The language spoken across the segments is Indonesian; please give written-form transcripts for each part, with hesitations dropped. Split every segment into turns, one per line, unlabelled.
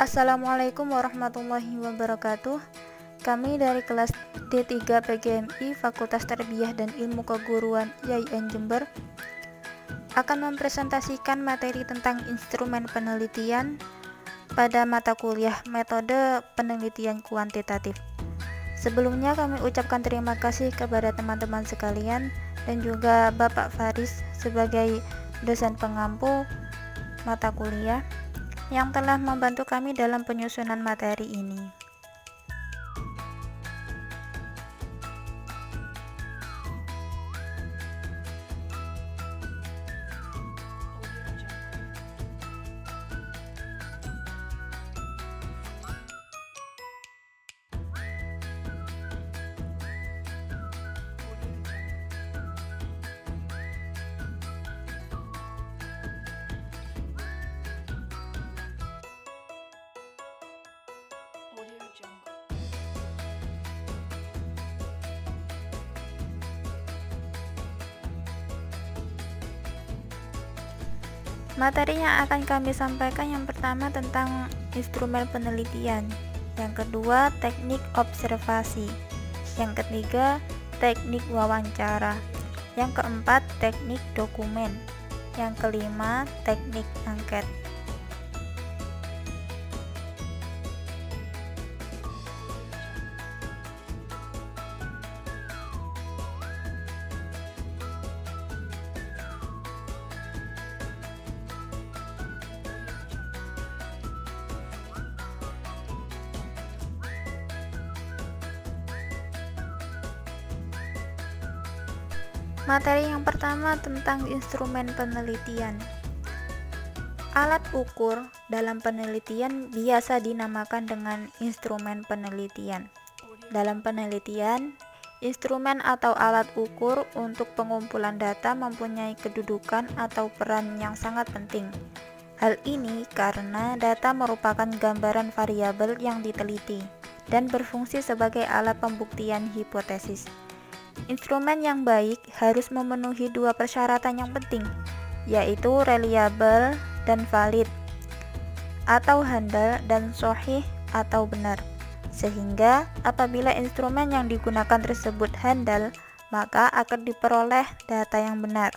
Assalamualaikum warahmatullahi wabarakatuh. Kami dari kelas D3 PGMI Fakultas Tarbiyah dan Ilmu Keguruan IAIN Jember akan mempresentasikan materi tentang instrumen penelitian pada mata kuliah metode penelitian kuantitatif. Sebelumnya kami ucapkan terima kasih kepada teman-teman sekalian dan juga Bapak Faris sebagai dosen pengampu mata kuliah yang telah membantu kami dalam penyusunan materi ini. Materi yang akan kami sampaikan yang pertama tentang instrumen penelitian, yang kedua teknik observasi, yang ketiga teknik wawancara, yang keempat teknik dokumen, yang kelima teknik angket. Materi yang pertama tentang instrumen penelitian. Alat ukur dalam penelitian biasa dinamakan dengan instrumen penelitian. Dalam penelitian, instrumen atau alat ukur untuk pengumpulan data mempunyai kedudukan atau peran yang sangat penting. Hal ini karena data merupakan gambaran variabel yang diteliti dan berfungsi sebagai alat pembuktian hipotesis. Instrumen yang baik harus memenuhi dua persyaratan yang penting, yaitu reliable dan valid, atau handal dan sahih atau benar. Sehingga apabila instrumen yang digunakan tersebut handal, maka akan diperoleh data yang benar.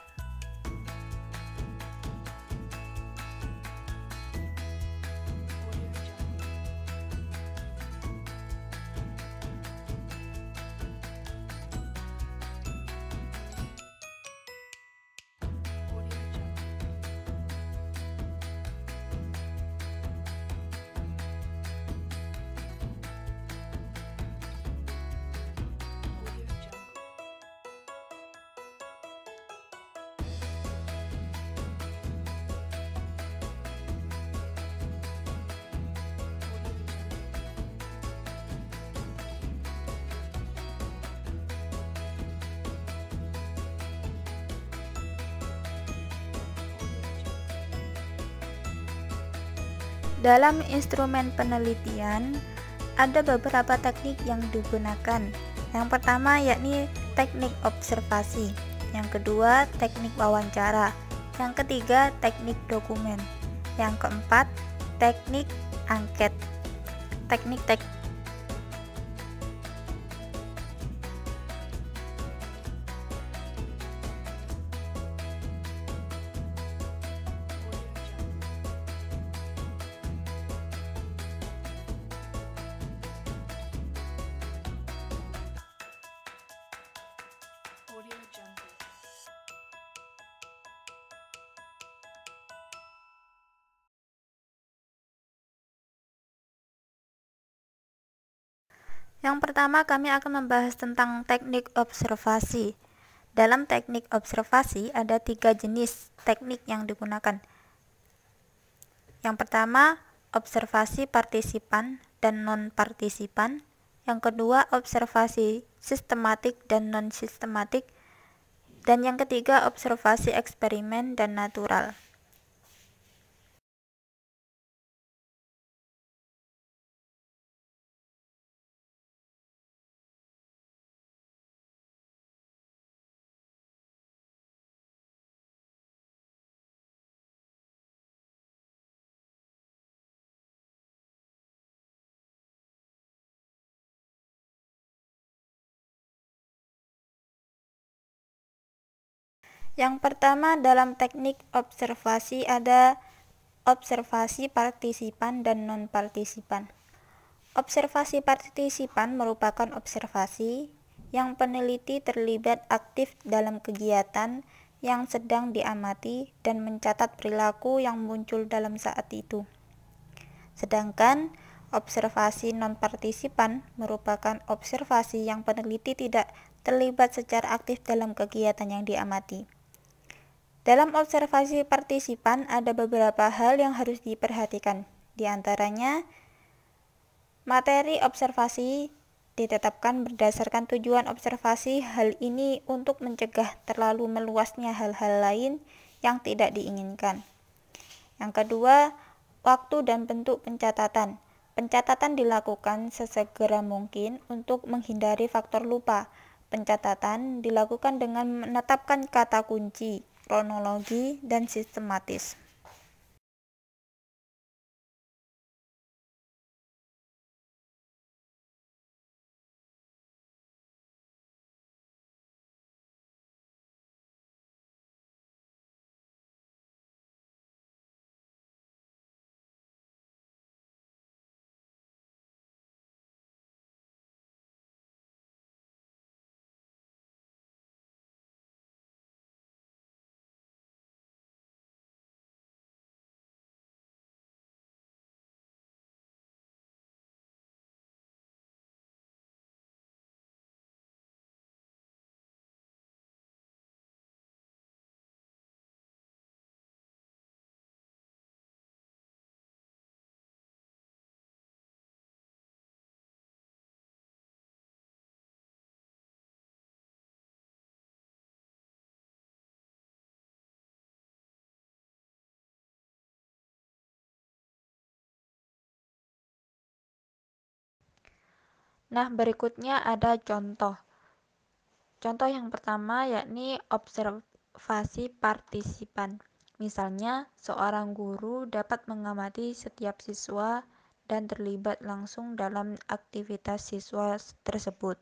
Dalam instrumen penelitian, ada beberapa teknik yang digunakan. Yang pertama yakni teknik observasi, yang kedua teknik wawancara, yang ketiga teknik dokumen, yang keempat teknik angket. Teknik Yang pertama kami akan membahas tentang teknik observasi. Dalam teknik observasi ada 3 jenis teknik yang digunakan. Yang pertama, observasi partisipan dan non-partisipan. Yang kedua, observasi sistematik dan non-sistematik. Dan yang ketiga, observasi eksperimen dan natural. Yang pertama, dalam teknik observasi ada observasi partisipan dan non-partisipan. Observasi partisipan merupakan observasi yang peneliti terlibat aktif dalam kegiatan yang sedang diamati dan mencatat perilaku yang muncul dalam saat itu. Sedangkan observasi non-partisipan merupakan observasi yang peneliti tidak terlibat secara aktif dalam kegiatan yang diamati. Dalam observasi partisipan ada beberapa hal yang harus diperhatikan. Di antaranya, materi observasi ditetapkan berdasarkan tujuan observasi. Hal ini untuk mencegah terlalu meluasnya hal-hal lain yang tidak diinginkan. Yang kedua, waktu dan bentuk pencatatan. Pencatatan dilakukan sesegera mungkin untuk menghindari faktor lupa. Pencatatan dilakukan dengan menetapkan kata kunci, kronologi, dan sistematis. Nah, berikutnya ada contoh. Contoh yang pertama yakni observasi partisipan. Misalnya, seorang guru dapat mengamati setiap siswa dan terlibat langsung dalam aktivitas siswa tersebut.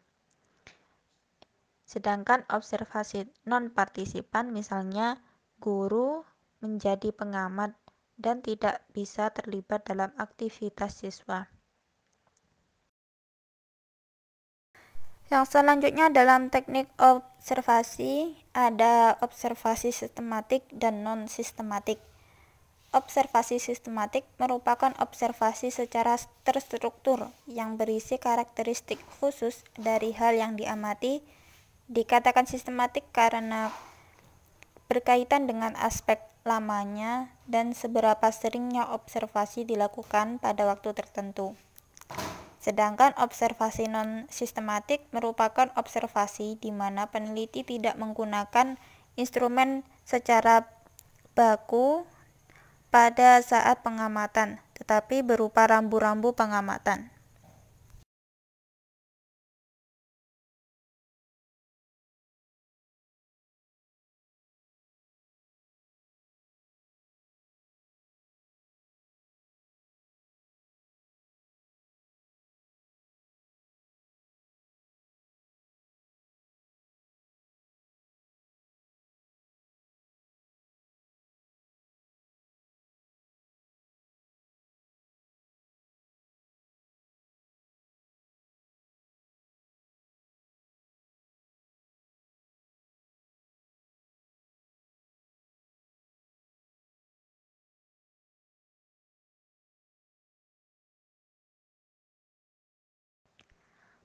Sedangkan observasi non-partisipan, misalnya guru menjadi pengamat dan tidak bisa terlibat dalam aktivitas siswa. Yang selanjutnya dalam teknik observasi ada observasi sistematik dan non-sistematik. Observasi sistematik merupakan observasi secara terstruktur yang berisi karakteristik khusus dari hal yang diamati. Dikatakan sistematik karena berkaitan dengan aspek lamanya dan seberapa seringnya observasi dilakukan pada waktu tertentu. Sedangkan observasi non-sistematik merupakan observasi di mana peneliti tidak menggunakan instrumen secara baku pada saat pengamatan, tetapi berupa rambu-rambu pengamatan.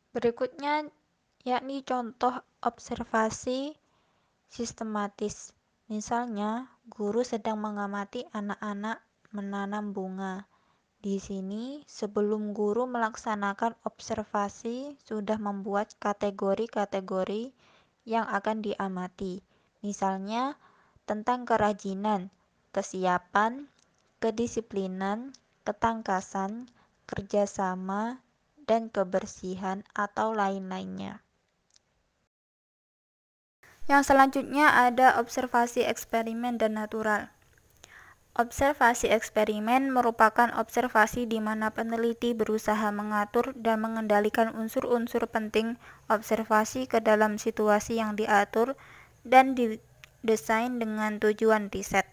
Berikutnya yakni contoh observasi sistematis. Misalnya, guru sedang mengamati anak-anak menanam bunga. Di sini, sebelum guru melaksanakan observasi, sudah membuat kategori-kategori yang akan diamati. Misalnya, tentang kerajinan, kesiapan, kedisiplinan, ketangkasan, kerjasama, dan kebersihan atau lain-lainnya. Yang selanjutnya ada observasi eksperimen dan natural. Observasi eksperimen merupakan observasi di mana peneliti berusaha mengatur dan mengendalikan unsur-unsur penting observasi ke dalam situasi yang diatur dan desain dengan tujuan riset.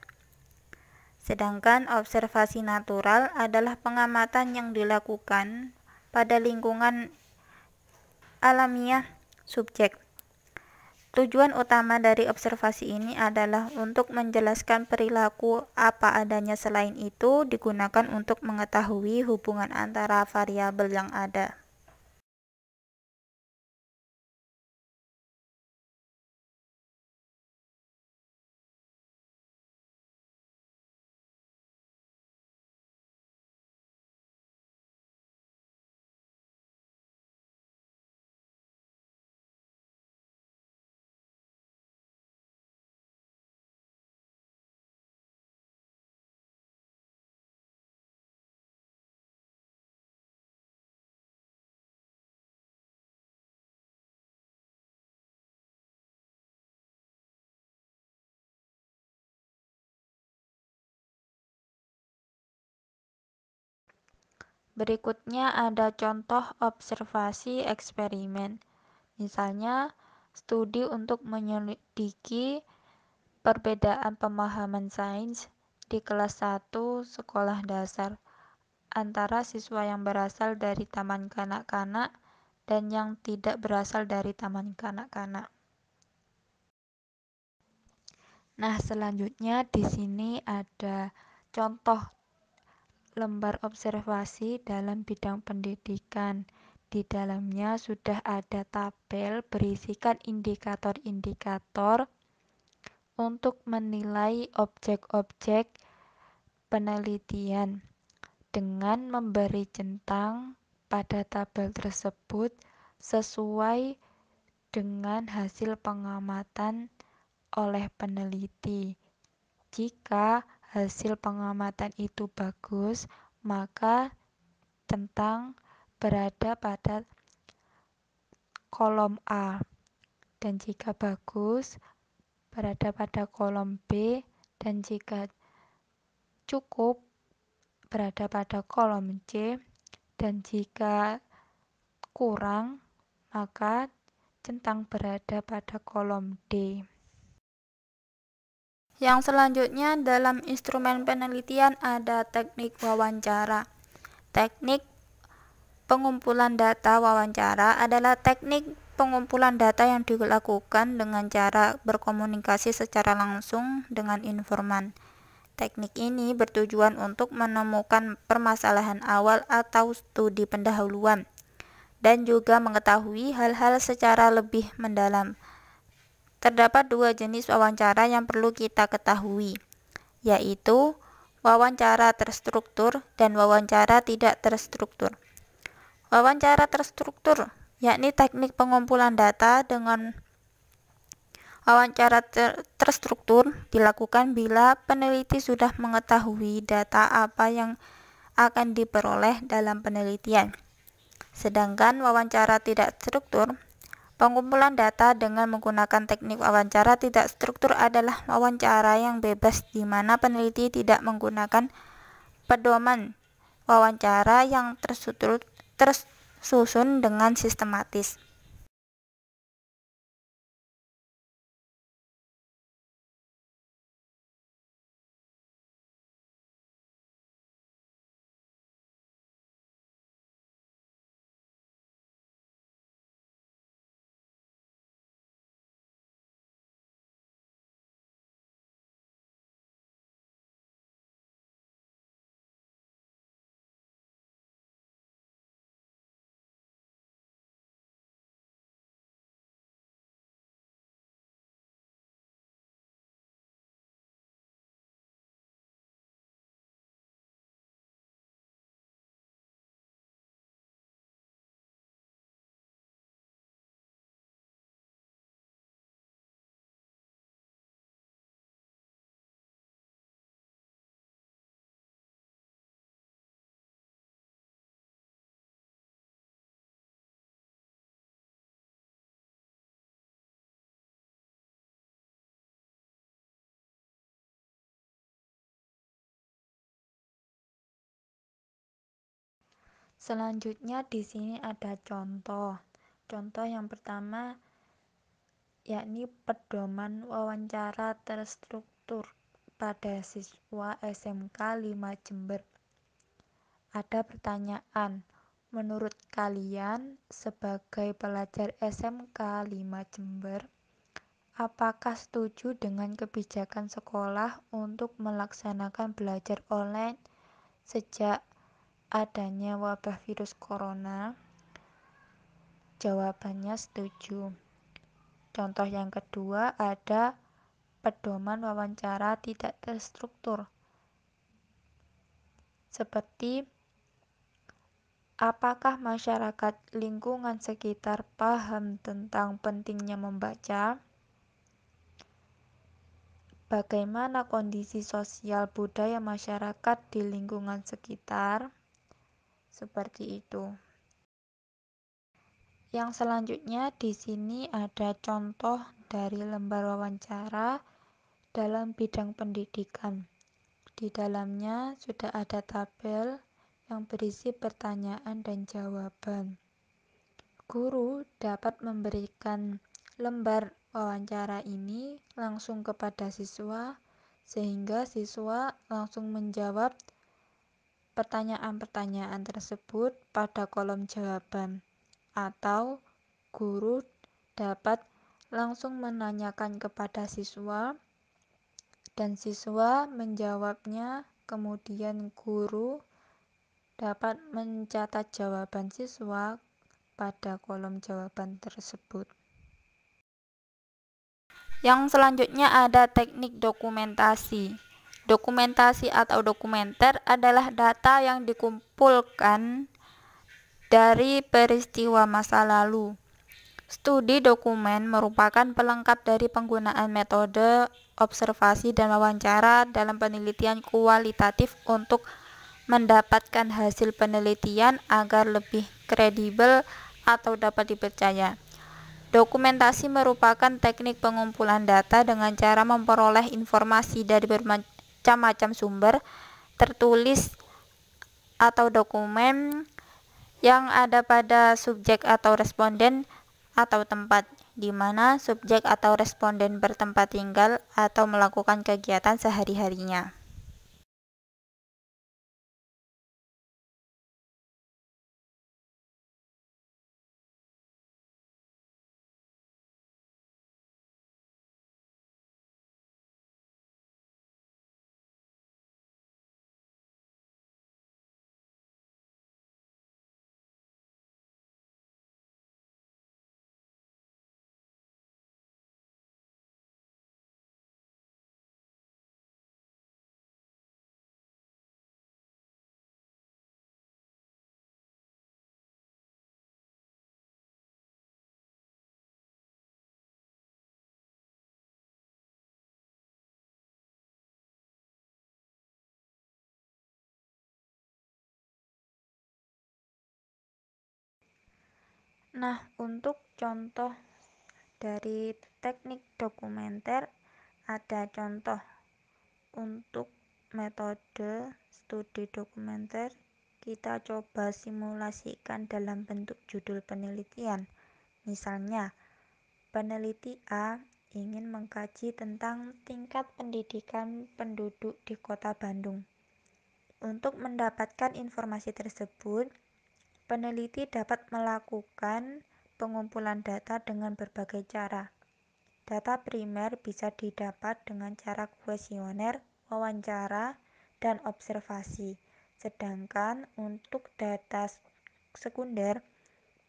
Sedangkan observasi natural adalah pengamatan yang dilakukan pada lingkungan alamiah subjek. Tujuan utama dari observasi ini adalah untuk menjelaskan perilaku apa adanya, selain itu digunakan untuk mengetahui hubungan antara variabel yang ada. Berikutnya ada contoh observasi eksperimen. Misalnya, studi untuk menyelidiki perbedaan pemahaman sains di kelas 1 sekolah dasar antara siswa yang berasal dari taman kanak-kanak dan yang tidak berasal dari taman kanak-kanak. Nah, selanjutnya di sini ada contoh lembar observasi dalam bidang pendidikan. Di dalamnya sudah ada tabel berisikan indikator-indikator untuk menilai objek-objek penelitian dengan memberi centang pada tabel tersebut sesuai dengan hasil pengamatan oleh peneliti. Jika hasil pengamatan itu bagus, maka centang berada pada kolom A, dan jika bagus berada pada kolom B, dan jika cukup berada pada kolom C, dan jika kurang maka centang berada pada kolom D. Yang selanjutnya dalam instrumen penelitian ada teknik wawancara. Teknik pengumpulan data wawancara adalah teknik pengumpulan data yang dilakukan dengan cara berkomunikasi secara langsung dengan informan. Teknik ini bertujuan untuk menemukan permasalahan awal atau studi pendahuluan dan juga mengetahui hal-hal secara lebih mendalam. Terdapat dua jenis wawancara yang perlu kita ketahui, yaitu wawancara terstruktur dan wawancara tidak terstruktur. Wawancara terstruktur yakni teknik pengumpulan data dengan wawancara terstruktur dilakukan bila peneliti sudah mengetahui data apa yang akan diperoleh dalam penelitian. Sedangkan wawancara tidak struktur, pengumpulan data dengan menggunakan teknik wawancara tidak struktur adalah wawancara yang bebas di mana peneliti tidak menggunakan pedoman wawancara yang tersusun dengan sistematis. Selanjutnya di sini ada contoh. Contoh yang pertama yakni pedoman wawancara terstruktur pada siswa SMK 5 Jember. Ada pertanyaan, menurut kalian sebagai pelajar SMK 5 Jember, apakah setuju dengan kebijakan sekolah untuk melaksanakan belajar online sejak adanya wabah virus corona? Jawabannya setuju. Contoh yang kedua ada pedoman wawancara tidak terstruktur. Seperti apakah masyarakat lingkungan sekitar paham tentang pentingnya membaca? Bagaimana kondisi sosial budaya masyarakat di lingkungan sekitar? Seperti itu. Yang selanjutnya di sini ada contoh dari lembar wawancara dalam bidang pendidikan. Di dalamnya sudah ada tabel yang berisi pertanyaan dan jawaban. Guru dapat memberikan lembar wawancara ini langsung kepada siswa, sehingga siswa langsung menjawab pertanyaan-pertanyaan tersebut pada kolom jawaban, atau guru dapat langsung menanyakan kepada siswa dan siswa menjawabnya, kemudian guru dapat mencatat jawaban siswa pada kolom jawaban tersebut. Yang selanjutnya ada teknik dokumentasi. Dokumentasi atau dokumenter adalah data yang dikumpulkan dari peristiwa masa lalu. Studi dokumen merupakan pelengkap dari penggunaan metode observasi dan wawancara dalam penelitian kualitatif untuk mendapatkan hasil penelitian agar lebih kredibel atau dapat dipercaya. Dokumentasi merupakan teknik pengumpulan data dengan cara memperoleh informasi dari bermacam-macam sumber tertulis atau dokumen yang ada pada subjek atau responden atau tempat, di mana subjek atau responden bertempat tinggal atau melakukan kegiatan sehari-harinya. Nah, untuk contoh dari teknik dokumenter ada contoh untuk metode studi dokumenter. Kita coba simulasikan dalam bentuk judul penelitian. Misalnya, peneliti A ingin mengkaji tentang tingkat pendidikan penduduk di Kota Bandung. Untuk mendapatkan informasi tersebut, peneliti dapat melakukan pengumpulan data dengan berbagai cara. Data primer bisa didapat dengan cara kuesioner, wawancara, dan observasi. Sedangkan untuk data sekunder,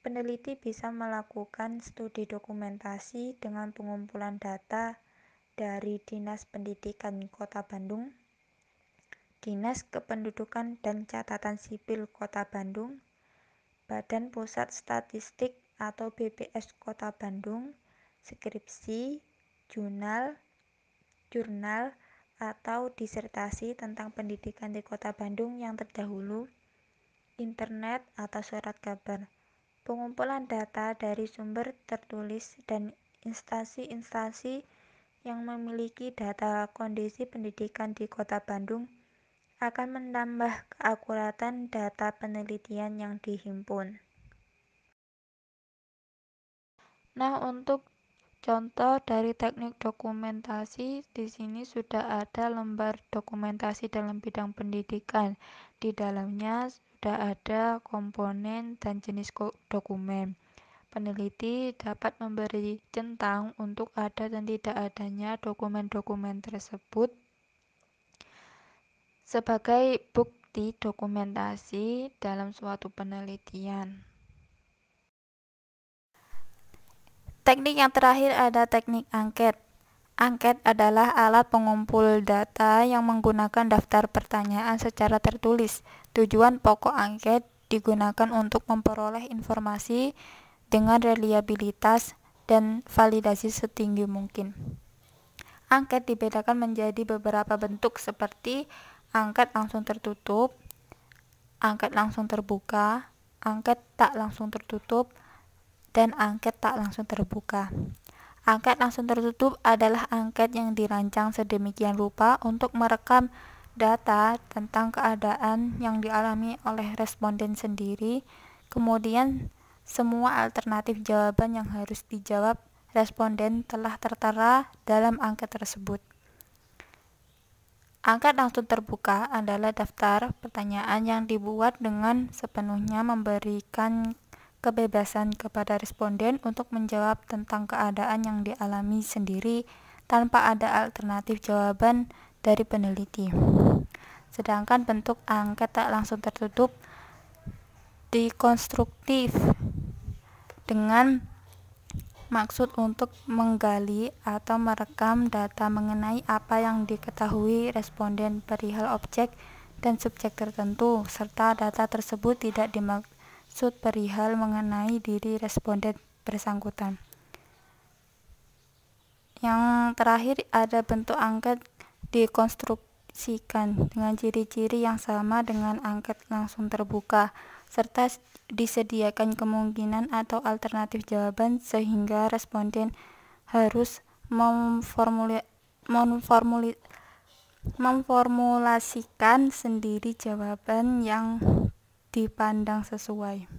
peneliti bisa melakukan studi dokumentasi dengan pengumpulan data dari Dinas Pendidikan Kota Bandung, Dinas Kependudukan dan Catatan Sipil Kota Bandung, Badan Pusat Statistik atau BPS Kota Bandung, skripsi, jurnal, atau disertasi tentang pendidikan di Kota Bandung yang terdahulu, internet atau surat kabar, pengumpulan data dari sumber tertulis dan instansi-instansi yang memiliki data kondisi pendidikan di Kota Bandung akan menambah keakuratan data penelitian yang dihimpun. Nah, untuk Contoh dari teknik dokumentasi, di sini sudah ada lembar dokumentasi dalam bidang pendidikan. Di dalamnya sudah ada komponen dan jenis dokumen. Peneliti dapat memberi centang untuk ada dan tidak adanya dokumen-dokumen tersebut sebagai bukti dokumentasi dalam suatu penelitian. Teknik yang terakhir ada teknik angket. Angket adalah alat pengumpul data yang menggunakan daftar pertanyaan secara tertulis. Tujuan pokok angket digunakan untuk memperoleh informasi dengan reliabilitas dan validasi setinggi mungkin. Angket dibedakan menjadi beberapa bentuk seperti angket langsung tertutup, angket langsung terbuka, angket tak langsung tertutup, dan angket tak langsung terbuka. Angket langsung tertutup adalah angket yang dirancang sedemikian rupa untuk merekam data tentang keadaan yang dialami oleh responden sendiri, kemudian semua alternatif jawaban yang harus dijawab responden telah tertera dalam angket tersebut. Angket langsung terbuka adalah daftar pertanyaan yang dibuat dengan sepenuhnya memberikan kebebasan kepada responden untuk menjawab tentang keadaan yang dialami sendiri tanpa ada alternatif jawaban dari peneliti. Sedangkan bentuk angket tak langsung tertutup dekonstruktif dengan maksud untuk menggali atau merekam data mengenai apa yang diketahui responden perihal objek dan subjek tertentu, serta data tersebut tidak dimaksud perihal mengenai diri responden bersangkutan. Yang terakhir ada bentuk angket dikonstruksikan dengan ciri-ciri yang sama dengan angket langsung terbuka, serta disediakan kemungkinan atau alternatif jawaban sehingga responden harus memformulasikan sendiri jawaban yang dipandang sesuai.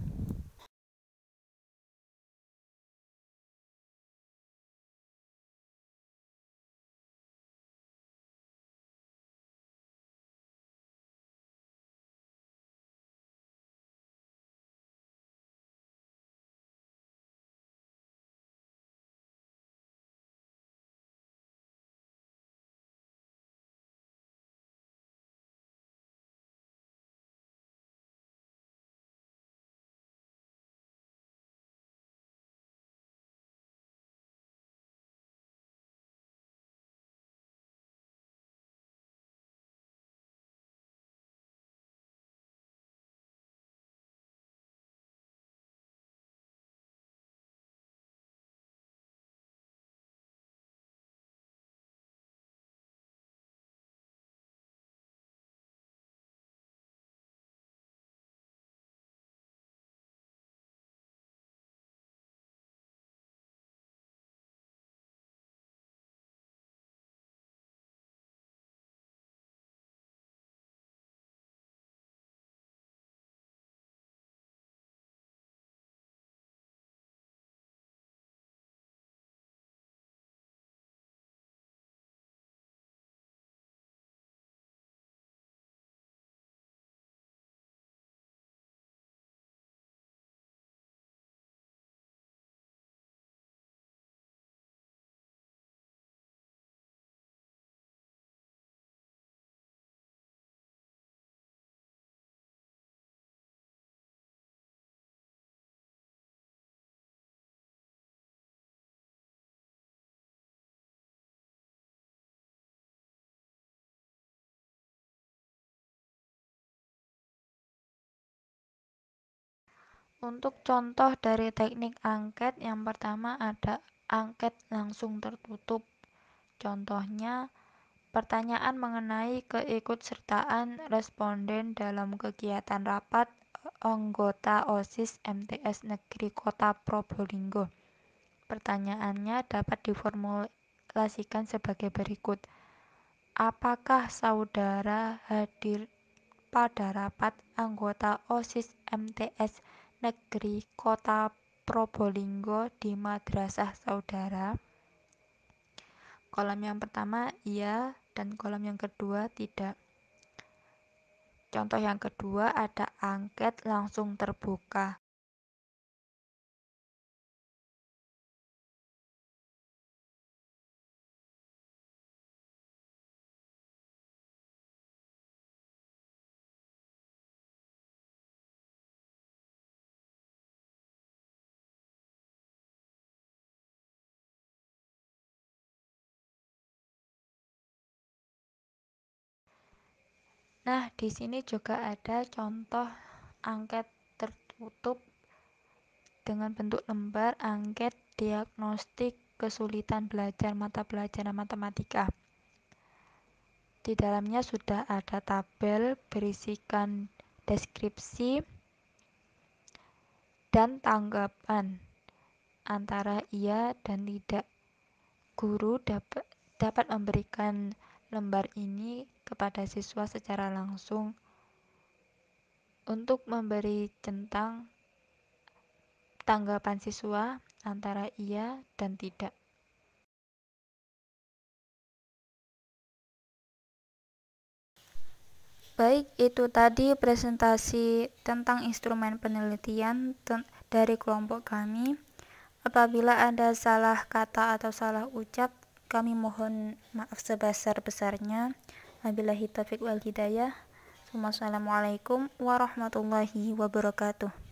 Untuk contoh dari teknik angket, yang pertama ada angket langsung tertutup. Contohnya, pertanyaan mengenai keikutsertaan responden dalam kegiatan rapat anggota OSIS MTS Negeri Kota Probolinggo. Pertanyaannya dapat diformulasikan sebagai berikut. Apakah saudara hadir pada rapat anggota OSIS MTS Negeri Kota Probolinggo di madrasah saudara? Kolom yang pertama iya dan kolom yang kedua tidak. Contoh yang kedua ada angket langsung terbuka. Nah, di sini juga ada contoh angket tertutup dengan bentuk lembar angket diagnostik kesulitan belajar mata pelajaran matematika. Di dalamnya sudah ada tabel berisikan deskripsi dan tanggapan antara iya dan tidak. Guru dapat memberikan lembar ini kepada siswa secara langsung untuk memberi centang tanggapan siswa antara iya dan tidak. Baik, itu tadi presentasi tentang instrumen penelitian dari kelompok kami. Apabila ada salah kata atau salah ucap, kami mohon maaf sebesar-besarnya. Wabillahi taufiq wal hidayah. Wassalamualaikum warahmatullahi wabarakatuh.